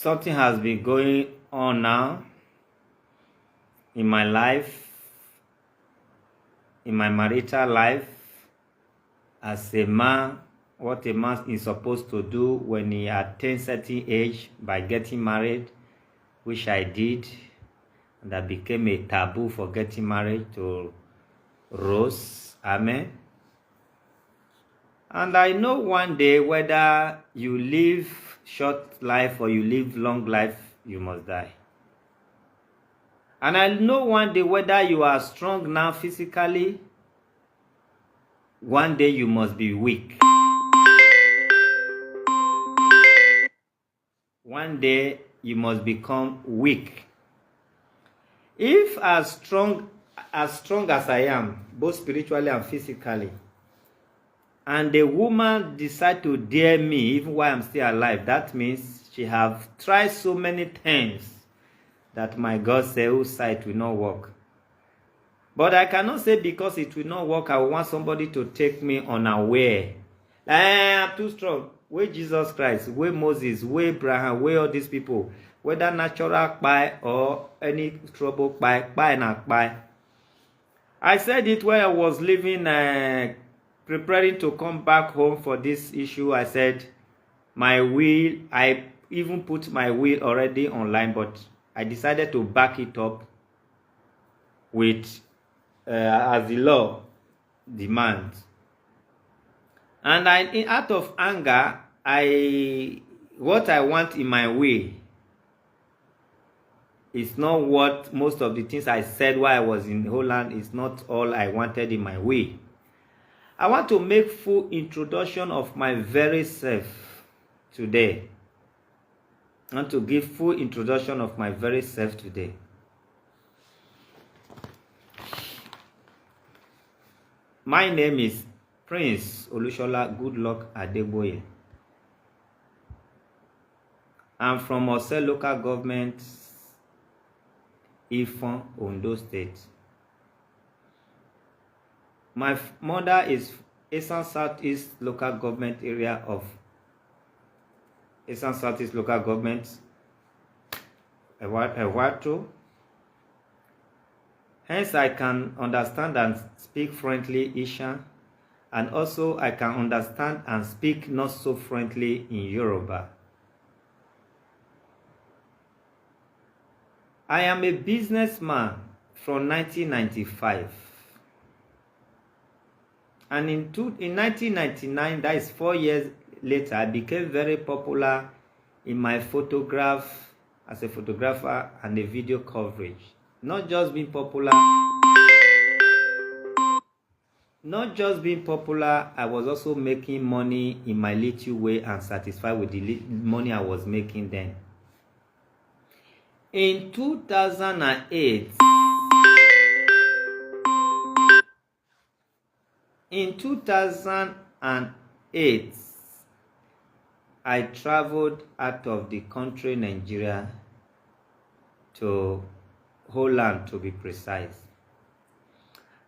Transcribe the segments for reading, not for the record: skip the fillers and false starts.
something has been going on now in my life, in my marital life, as a man, what a man is supposed to do when he attains certain age by getting married, which I did, and that became a taboo for getting married to Rose. Amen. And I know one day whether you live short life or you live long life, you must die. And I know one day whether you are strong now physically, one day you must be weak. One day you must become weak. If as strong as I am, both spiritually and physically, and a woman decide to dare me even while I'm still alive, that means she have tried so many things that my God said, whose side will not work. But I cannot say because it will not work, I want somebody to take me unaware. I'm too strong. Where Jesus Christ, where Moses, where Abraham, where all these people, whether natural buy or any trouble buy and buy. I said it when I was living, preparing to come back home for this issue. I said my will, I even put my will already online, but I decided to back it up with as the law demands. And out of anger, what I want in my way is not what most of the things I said while I was in Holland is not all I wanted in my way. I want to make full introduction of my very self today. I want to give full introduction of my very self today. My name is Prince Olushola Goodluck Adeboye. I'm from Ose Local Government, Ifon, Ondo State. My mother is Esan Southeast Local Government area of Esan Southeast Local Government, Ewato. Hence, I can understand and speak friendly Ishan, and also I can understand and speak not so friendly in Yoruba. I am a businessman from 1995. And in 1999, that is 4 years later, I became very popular in my photograph, as a photographer and a video coverage. Not just being popular, I was also making money in my little way and satisfied with the money I was making then. In 2008, I traveled out of the country, Nigeria, to Holland, to be precise,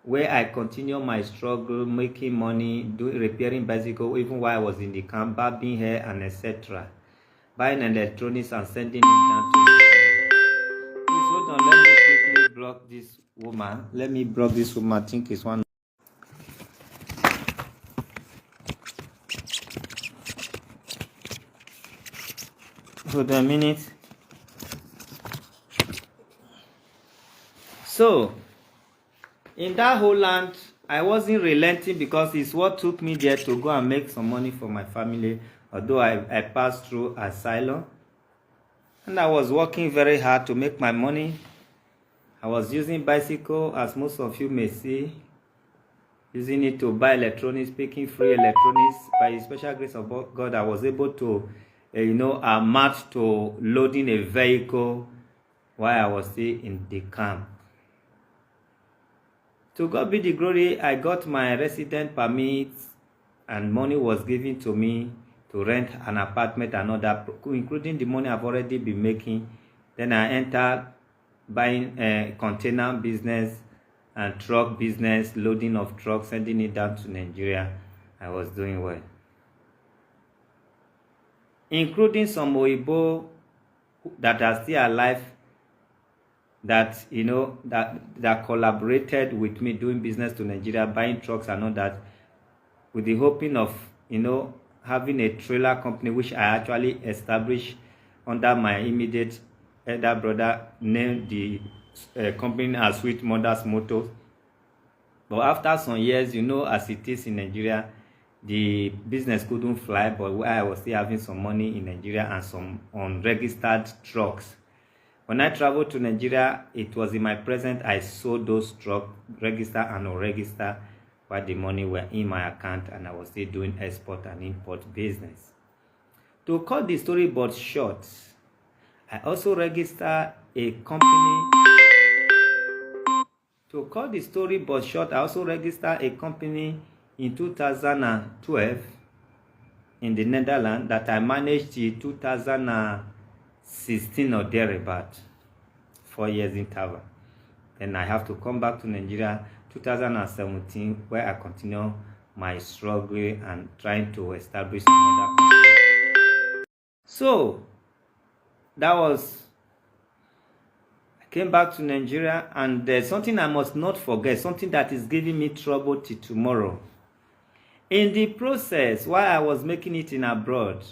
where I continue my struggle, making money, repairing bicycle, even while I was in the camp, barbing hair and etc., buying electronics and sending it down to me. Please hold on, let me quickly block this woman. Let me block this woman. I think it's one. Hold on a minute. So, in that Holland, I wasn't relenting because it's what took me there to go and make some money for my family, although I passed through asylum. And I was working very hard to make my money. I was using bicycle, as most of you may see, using it to buy electronics, picking free electronics. By the special grace of God, I was able to, amount to loading a vehicle while I was still in the camp. To God be the glory, I got my resident permit and money was given to me to rent an apartment and other, including the money I've already been making. Then I entered buying a container business and truck business, loading of trucks, sending it down to Nigeria. I was doing well. Including some Oibo that are still alive, that that collaborated with me doing business to Nigeria, buying trucks and all that, with the hoping of having a trailer company, which I actually established under my immediate elder brother, named the company as Sweet Mothers Motors. But after some years, as it is in Nigeria, the business couldn't fly, but I was still having some money in Nigeria and some unregistered trucks. When I traveled to Nigeria, it was in my present I sold those trucks, registered and unregistered, while the money were in my account, and I was still doing export and import business. To cut the story but short, I also registered a company. To cut the story but short, I also registered a company in 2012 in the Netherlands that I managed till 2016 or thereabout, 4 years interval. Then I have to come back to Nigeria 2017, where I continue my struggle and trying to establish another company. So that was, I came back to Nigeria, and there's something I must not forget, something that is giving me trouble till tomorrow. In the process, while I was making it in abroad,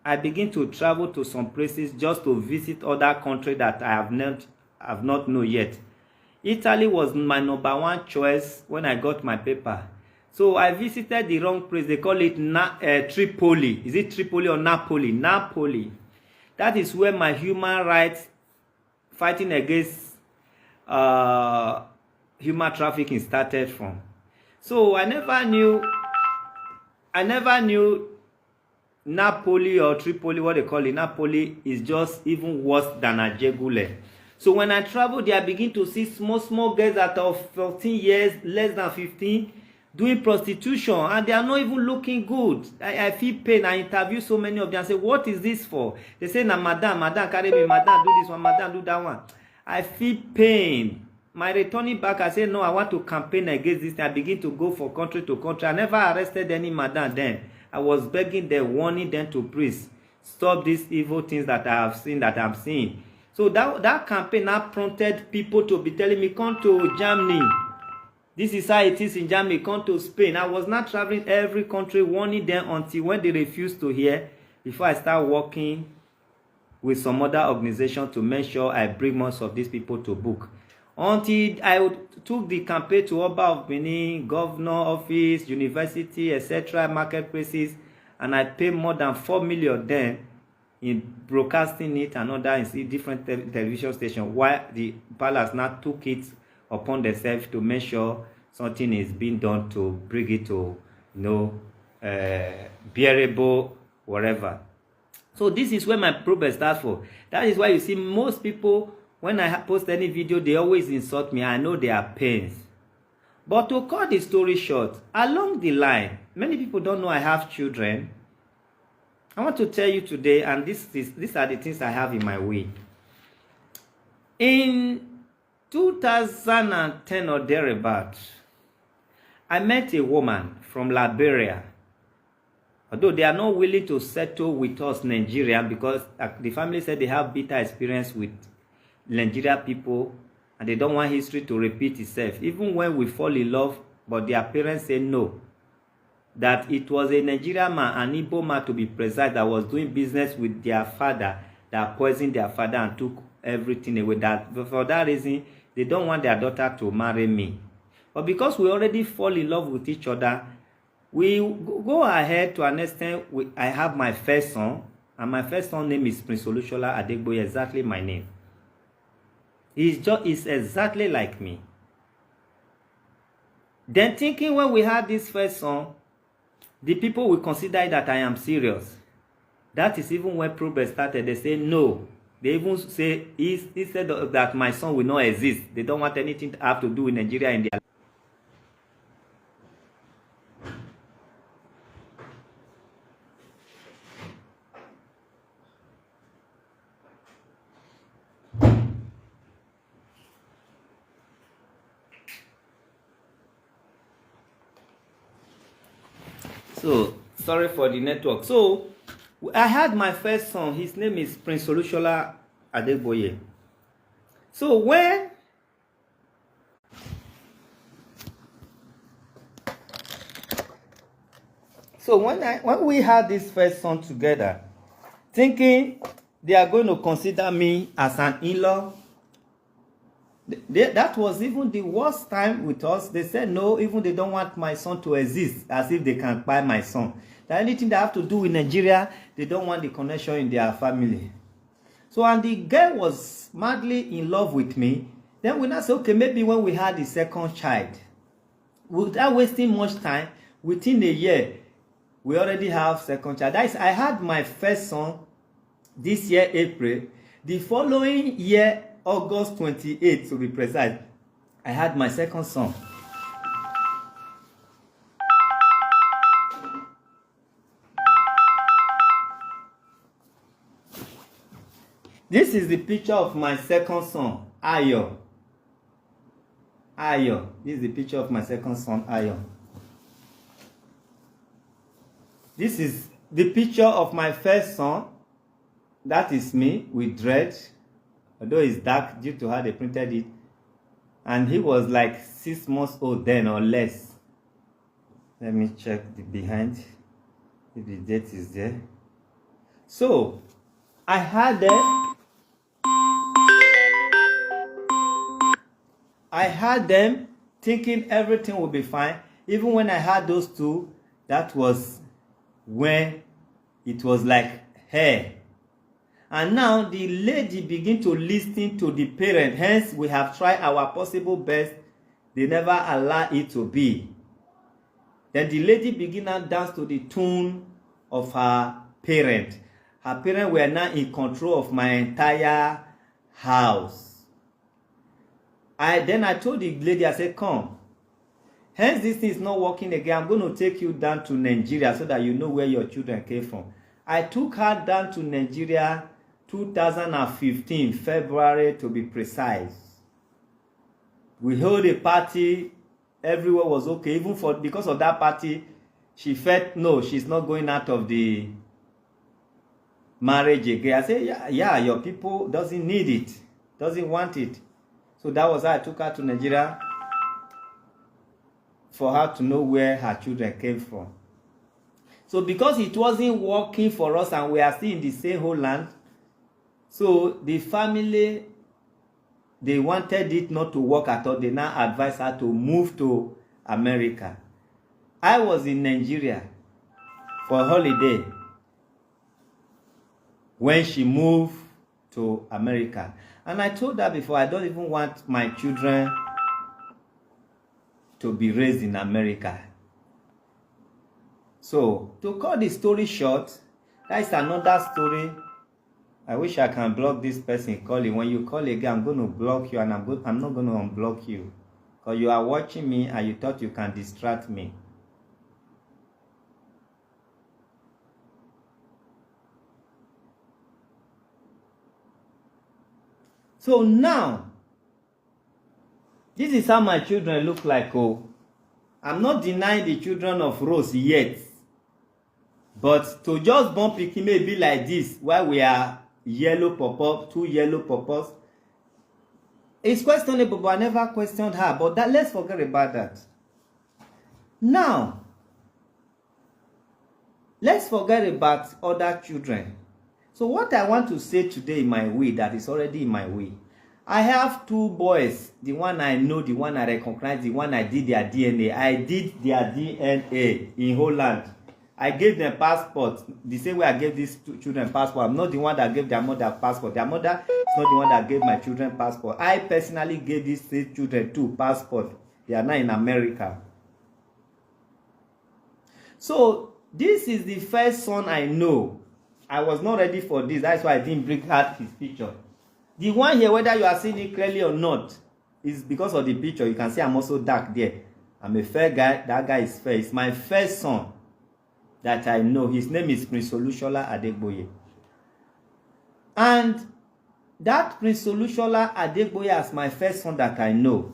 I begin to travel to some places just to visit other countries that I have not known yet. Italy was my number one choice when I got my paper. So I visited the wrong place. They call it Tripoli. Is it Tripoli or Napoli? Napoli. That is where my human rights fighting against human trafficking started from. So I never knew Napoli or Tripoli, what they call it. Napoli is just even worse than Ajegunle. So when I travel there, I begin to see small girls that are 14 years, less than 15, doing prostitution, and they are not even looking good. I feel pain. I interview so many of them and say, what is this for? They say, nah, madam carry me, madam do this one, madam do that one. I feel pain. My returning back, I say, no, I want to campaign against this. I begin to go from country to country. I never arrested any madam then. I was begging them, warning them to please stop these evil things that I have seen, that I'm seeing. So that campaign now prompted people to be telling me, come to Germany. This is how it is in Germany. Come to Spain. I was not traveling every country, warning them until when they refused to hear, before I start working with some other organization to make sure I bring most of these people to book. Until I took the campaign to Oba of Benin, governor office, university, etc., marketplaces, and I paid more than 4 million then in broadcasting it and other in different television stations, while the palace now took it upon themselves to make sure something is being done to bring it to bearable whatever. So this is where my problem starts for. That is why you see most people, when I post any video, they always insult me. I know there are pains. But to cut the story short, along the line, many people don't know I have children. I want to tell you today, and these are the things I have in my way. In 2010 or thereabout, I met a woman from Liberia. Although they are not willing to settle with us Nigerian, because the family said they have bitter experience with Nigeria people and they don't want history to repeat itself. Even when we fall in love, but their parents say no. That it was a Nigerian man, an Igbo man to be precise, that was doing business with their father, that poisoned their father and took everything away. For that reason, they don't want their daughter to marry me. But because we already fall in love with each other, we go ahead to an extent. I have my first son, and my first son's name is Prince Olushola Adegboye, exactly my name. He's exactly like me. Then thinking when we had this first son, the people will consider that I am serious. That is even when progress started. They say no. They even say instead of that my son will not exist. They don't want anything to have to do with Nigeria in their life. So, sorry for the network. So, I had my first son. His name is Prince Olushola Adegboye. So when we had this first son together, thinking they are going to consider me as an in-law, that was even the worst time with us. They said no, even they don't want my son to exist, as if they can buy my son. That anything they have to do with Nigeria, they don't want the connection in their family. So, and the girl was madly in love with me. Then we now say, okay, maybe when we had the second child, without wasting much time, within a year, we already have second child. That is, I had my first son this year, April. The following year, August 28th, to be precise, I had my second son. This is the picture of my second son, Ayo. Ayo. This is the picture of my second son, Ayo. This is the picture of my first son. That is me with dread. Although it's dark due to how they printed it. And he was like 6 months old then or less. Let me check the behind. If the date is there. So, I had them thinking everything would be fine. Even when I had those two, that was when it was like hair. And now the lady begin to listen to the parent. Hence, we have tried our possible best. They never allow it to be. Then the lady begin to dance to the tune of her parent. Her parents were now in control of my entire house. Then I told the lady, I said, come. Hence, this thing is not working again. I'm going to take you down to Nigeria so that you know where your children came from. I took her down to Nigeria 2015, February to be precise. We held a party. Everywhere was okay. Even because of that party, she felt, no, she's not going out of the marriage again. I said, yeah, your people doesn't need it. Doesn't want it. So that was how I took her to Nigeria for her to know where her children came from. So because it wasn't working for us and we are still in the same whole land, so the family, they wanted it not to work at all. They now advised her to move to America. I was in Nigeria for holiday when she moved to America. And I told her before, I don't even want my children to be raised in America. So, to cut the story short, that is another story. I wish I can block this person calling. When you call again, I'm going to block you and I'm not going to unblock you. Because you are watching me and you thought you can distract me. So now, this is how my children look like. Oh, I'm not denying the children of Rose yet. But to just bump pikin may be like this, while we are yellow pop-up, 2 yellow pop-ups, it's questionable, but I never questioned her. But let's forget about that. Now, let's forget about other children. So what I want to say today in my way, that is already in my way. I have 2 boys, the one I know, the one I recognize, the one I did their DNA. I did their DNA in Holland. I gave them passport the same way I gave these 2 children passport. I'm not the one that gave their mother passport. Their mother is not the one that gave my children passport. I personally gave these 3 children 2 passports. They are now in America. So this is the first son I know. I was not ready for this. That's why I didn't bring out his picture. The one here, whether you are seeing it clearly or not, is because of the picture. You can see I'm also dark there. I'm a fair guy. That guy is fair. It's my first son that I know. His name is Prince Olushola Adegboye. And that Prince Olushola Adegboye, as my first son that I know,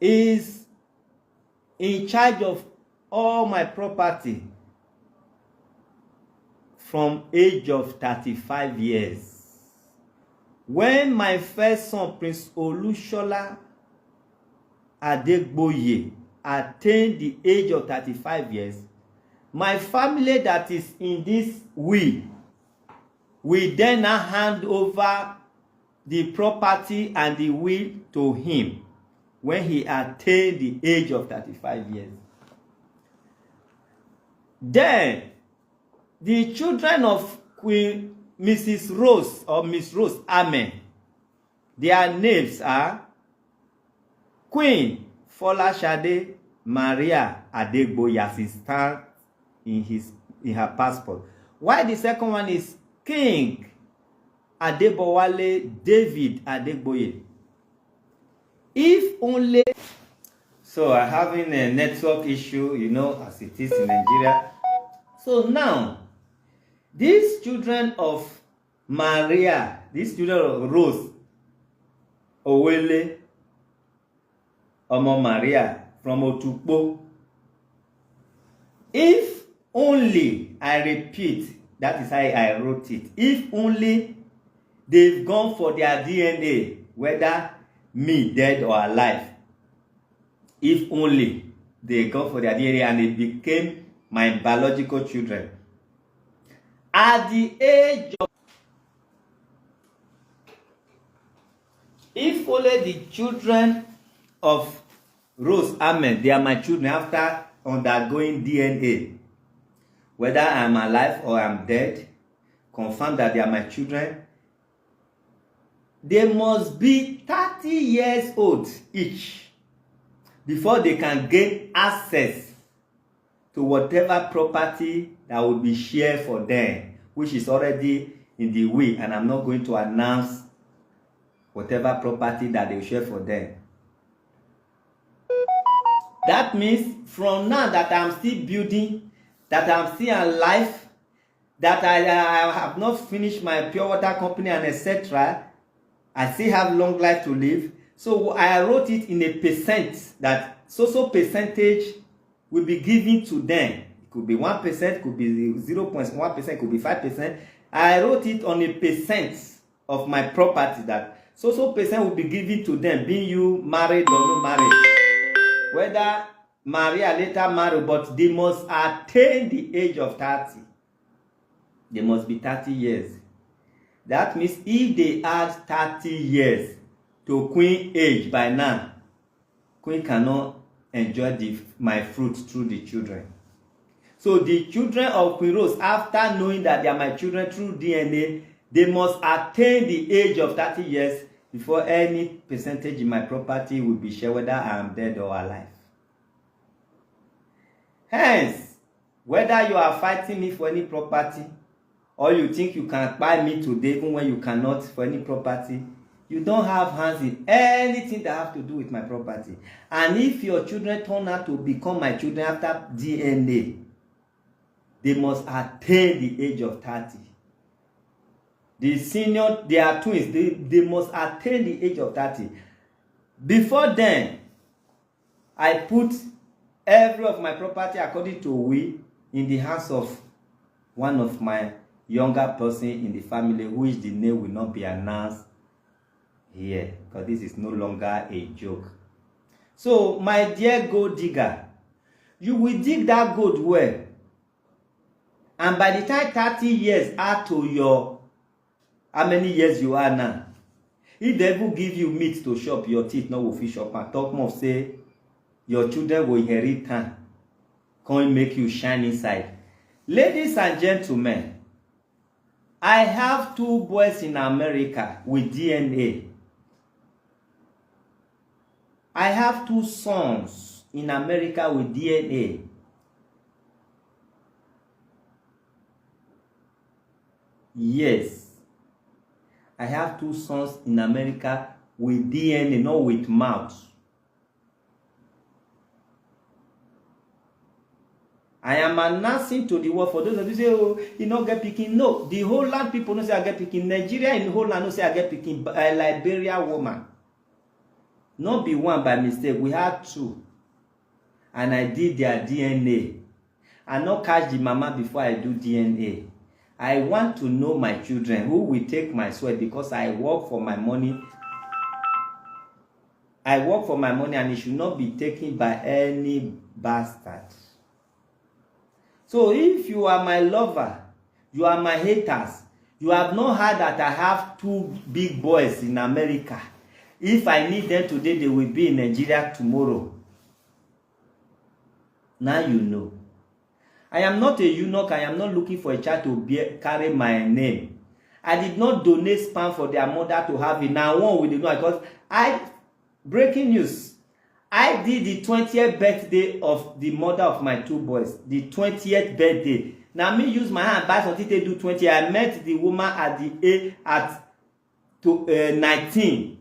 is in charge of all my property. from age of 35 years. When my first son, Prince Olushola Adegboye, attained the age of 35 years, my family that is in this will then now hand over the property and the will to him when he attained the age of 35 years. Then, the children of Queen Mrs. Rose or Miss Rose Amen, their names are Queen Folashade Maria Adegboye, as it stands in her passport. While the second one is King Adebowale David Adegboye. If only... So I'm having a network issue, you know, as it is in Nigeria. So now, these children of Maria, these children of Rose Owele Omo Maria from Otukpo, if only, I repeat, that is how I wrote it, if only they've gone for their DNA, whether me dead or alive, if only they go for their DNA and they became my biological children, at the age of... If only the children of Rose Amen, they are my children after undergoing DNA, whether I am alive or I am dead, confirm that they are my children, they must be 30 years old each before they can gain access to whatever property that will be shared for them, which is already in the will, and I'm not going to announce whatever property that they will share for them. That means from now that I'm still building, that I'm still alive, that I have not finished my pure water company and etc., I still have long life to live. So I wrote it in a percent, that so percentage will be given to them. It could be 1%, could be 0.1%, could be 5%. I wrote it on a percent of my property, that so percent will be given to them, being you married or not married. Whether Maria later married, but they must attain the age of 30. They must be 30 years. That means if they add 30 years to Queen age by now, Queen cannot enjoy my fruit through the children. So the children of Queen Rose, after knowing that they are my children through DNA, they must attain the age of 30 years before any percentage in my property will be shared, whether I am dead or alive. Hence, whether you are fighting me for any property, or you think you can buy me today even when you cannot for any property, you don't have hands in anything that have to do with my property. And if your children turn out to become my children after DNA, they must attain the age of 30. The senior, they are twins, they must attain the age of 30. Before then, I put every of my property according to will in the hands of one of my younger person in the family, which the name will not be announced here, because this is no longer a joke. So, my dear gold digger, you will dig that gold well, and by the time 30 years add to your how many years you are now, if they will give you meat to chop, your teeth no will fish up, and talk more say your children will inherit time, come make you shine inside. Ladies and gentlemen, I have 2 boys in America with DNA. I have 2 sons in America with DNA. Yes. I have 2 sons in America with DNA, not with mouth. I am announcing to the world, for those of you say, oh, you not get picking. No, the whole land people don't say I get picking. Nigeria in the whole land don't say I get picking. A Liberia woman. Not be one by mistake. We had 2. And I did their DNA. I not catch the mama before I do DNA. I want to know my children who will take my sweat, because I work for my money. I work for my money, and it should not be taken by any bastard. So if you are my lover, you are my haters, you have not heard that I have 2 big boys in America. If I need them today, they will be in Nigeria tomorrow. Now you know. I am not a eunuch. I am not looking for a child to carry my name. I did not donate sperm for their mother to have it. Now one will know, because breaking news, I did the 20th birthday of the mother of my 2 boys. The 20th birthday. Now me use my hand buy something to do 20. I met the woman at the age at 19.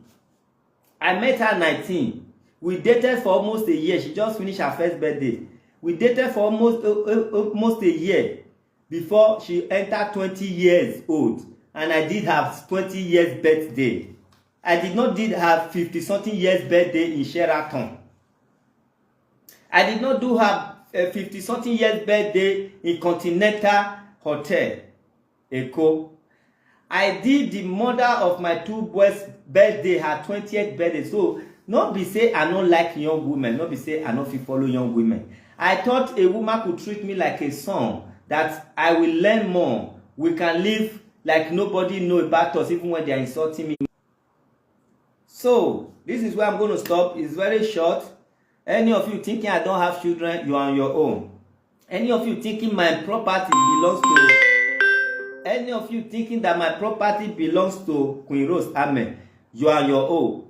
I met her 19. We dated for almost a year. She just finished her first birthday. We dated for almost a year before she entered 20 years old. And I did have 20 years birthday. I did not did have 50-something years birthday in Sheraton. I did not do her 50-something years birthday in Continental Hotel, Eko. I did the mother of my 2 boys' birthday, her 20th birthday. So, not be say I don't like young women. Not be say I don't follow young women. I thought a woman could treat me like a son, that I will learn more. We can live like nobody know about us, even when they are insulting me. So, this is where I'm going to stop. It's very short. Any of you thinking I don't have children, you are on your own. Any of you thinking my property belongs to... Any of you thinking that my property belongs to Queen Rose, amen, you are on your own.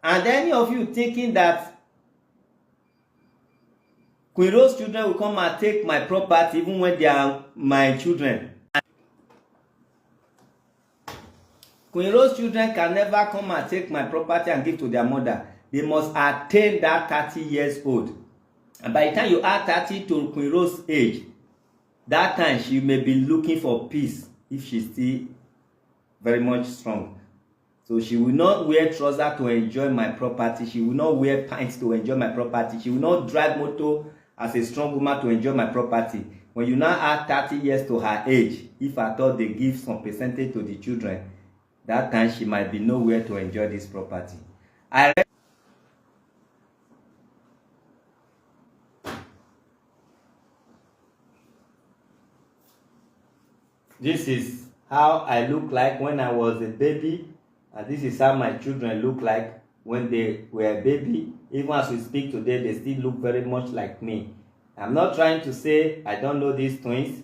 And any of you thinking that Queen Rose's children will come and take my property even when they are my children. Queen Rose's children can never come and take my property and give to their mother. They must attain that 30 years old. And by the time you add 30 to Queen Rose's age, that time she may be looking for peace if she's still very much strong. So she will not wear trousers to enjoy my property. She will not wear pants to enjoy my property. She will not drive motor as a strong woman to enjoy my property. When you now add 30 years to her age, if I thought they give some percentage to the children, that time she might be nowhere to enjoy this property. This is how I look like when I was a baby, and this is how my children look like when they were a baby. Even as we speak today, they still look very much like me. I'm not trying to say I don't know these twins,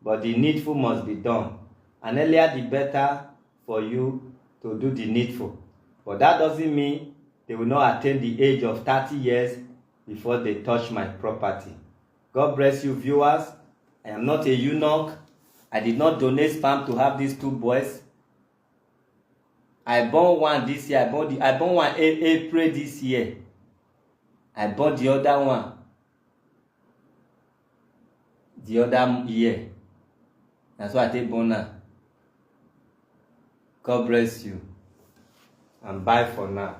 but the needful must be done. And earlier the better for you to do the needful. But that doesn't mean they will not attain the age of 30 years before they touch my property. God bless you, viewers. I am not a eunuch. I did not donate sperm to have these 2 boys. I born one this year. I born one April this year. I bought the other one the other year. That's why I take born now. God bless you. And bye for now.